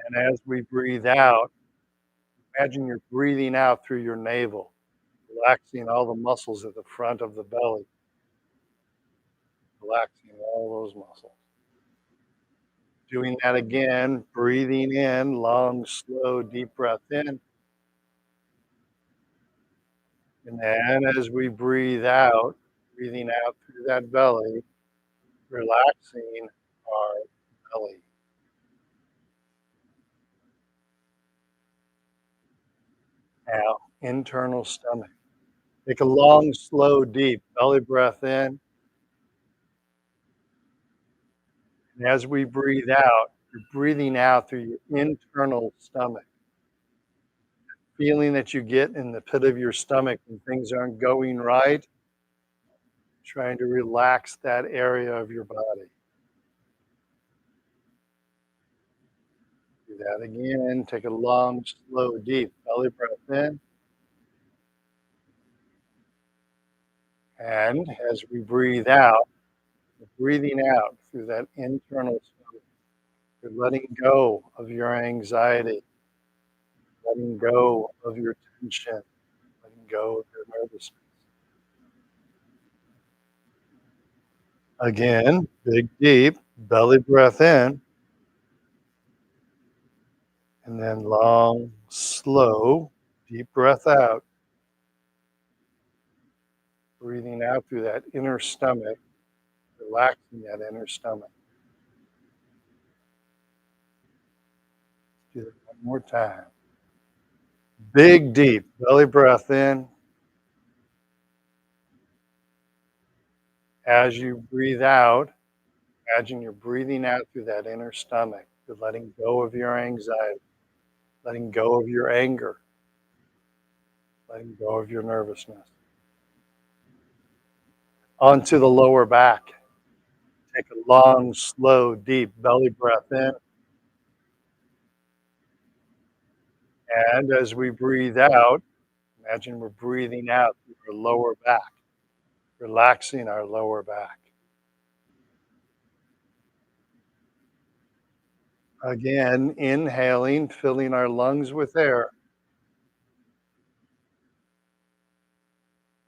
And as we breathe out, imagine you're breathing out through your navel, relaxing all the muscles at the front of the belly, relaxing all those muscles. Doing that again, breathing in, long, slow, deep breath in. And then as we breathe out, breathing out through that belly, relaxing our belly. Now, internal stomach. Take a long, slow, deep belly breath in. And as we breathe out, you're breathing out through your internal stomach. Feeling that you get in the pit of your stomach when things aren't going right, trying to relax that area of your body. Do that again. Take a long, slow, deep belly breath in. And as we breathe out, we're breathing out through that internal stomach. You're letting go of your anxiety, letting go of your tension, letting go of your nervousness. Again, big, deep belly breath in, and then long, slow, deep breath out, breathing out through that inner stomach, relaxing that inner stomach. Do that one more time. Big, deep belly breath in. As you breathe out, imagine you're breathing out through that inner stomach. You're letting go of your anxiety, letting go of your anger, letting go of your nervousness. Onto the lower back. Take a long, slow, deep belly breath in. And as we breathe out, imagine we're breathing out through our lower back, relaxing our lower back. Again, inhaling, filling our lungs with air.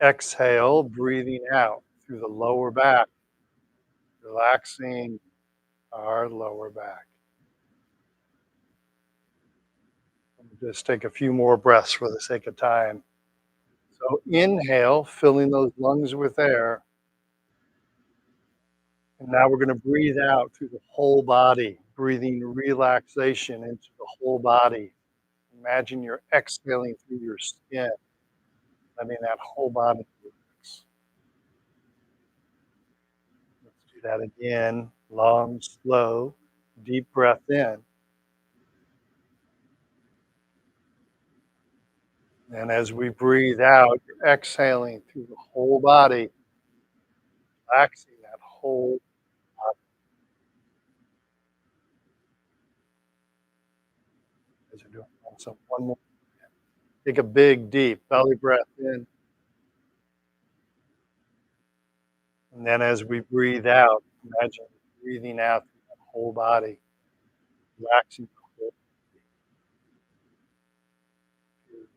Exhale, breathing out through the lower back, relaxing our lower back. Just take a few more breaths for the sake of time. So inhale, filling those lungs with air. And now we're going to breathe out through the whole body, breathing relaxation into the whole body. Imagine you're exhaling through your skin, letting that whole body relax. Let's do that again. Long, slow, deep breath in. And as we breathe out, you're exhaling through the whole body, relaxing that whole body. As you're doing that. So one more. Take a big, deep belly breath in. And then as we breathe out, imagine breathing out through the whole body, relaxing the whole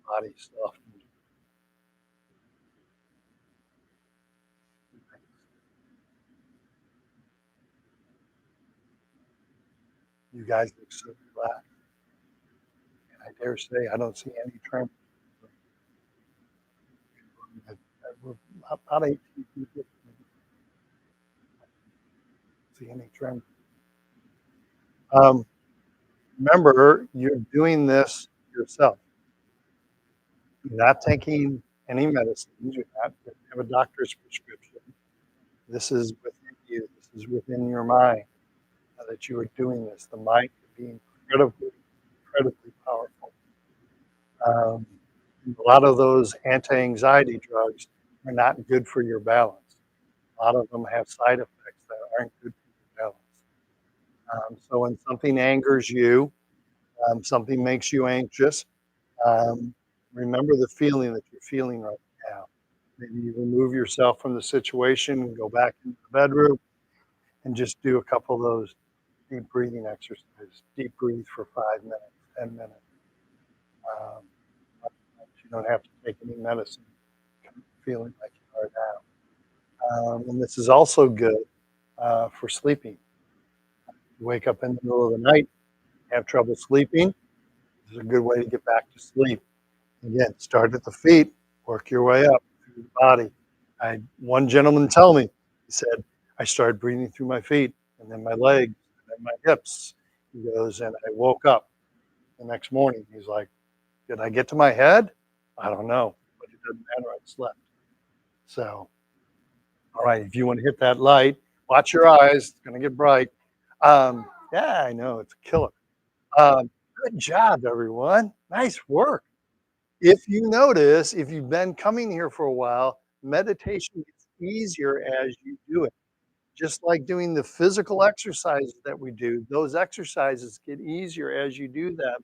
body softening. You guys look so relaxed. And I dare say I don't see any tremor. We're about 18 people. I don't see any tremor. Um, Remember, you're doing this yourself. You're not taking any medicines. You have a doctor's prescription. This is within you. This is within your mind that you are doing this. The mind can be incredibly, incredibly powerful. Um, a lot of those anti-anxiety drugs are not good for your balance. A lot of them have side effects that aren't good for your balance. So when something angers you, something makes you anxious, um, remember the feeling that you're feeling right now. Maybe you remove yourself from the situation and go back into the bedroom and just do a couple of those deep breathing exercises. Deep breathe for 5 minutes, 10 minutes. Um, you don't have to take any medicine, feeling like you are now. And this is also good for sleeping. You wake up in the middle of the night, have trouble sleeping. This is a good way to get back to sleep. Again, start at the feet, work your way up through the body. I had one gentleman tell me, he said, I started breathing through my feet and then my legs and then my hips. He goes, and I woke up the next morning. He's like, did I get to my head? I don't know, but it doesn't matter. I slept. So, all right, if you want to hit that light, watch your eyes. It's going to get bright. Yeah, I know. It's a killer. Good job, everyone. Nice work. If you notice, if you've been coming here for a while, meditation gets easier as you do it. Just like doing the physical exercises that we do, those exercises get easier as you do them.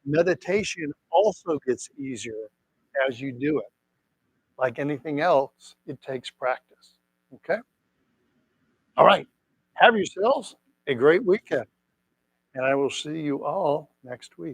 Meditation also gets easier as you do it. Like anything else, it takes practice. Okay? All right. Have yourselves a great weekend, and I will see you all next week.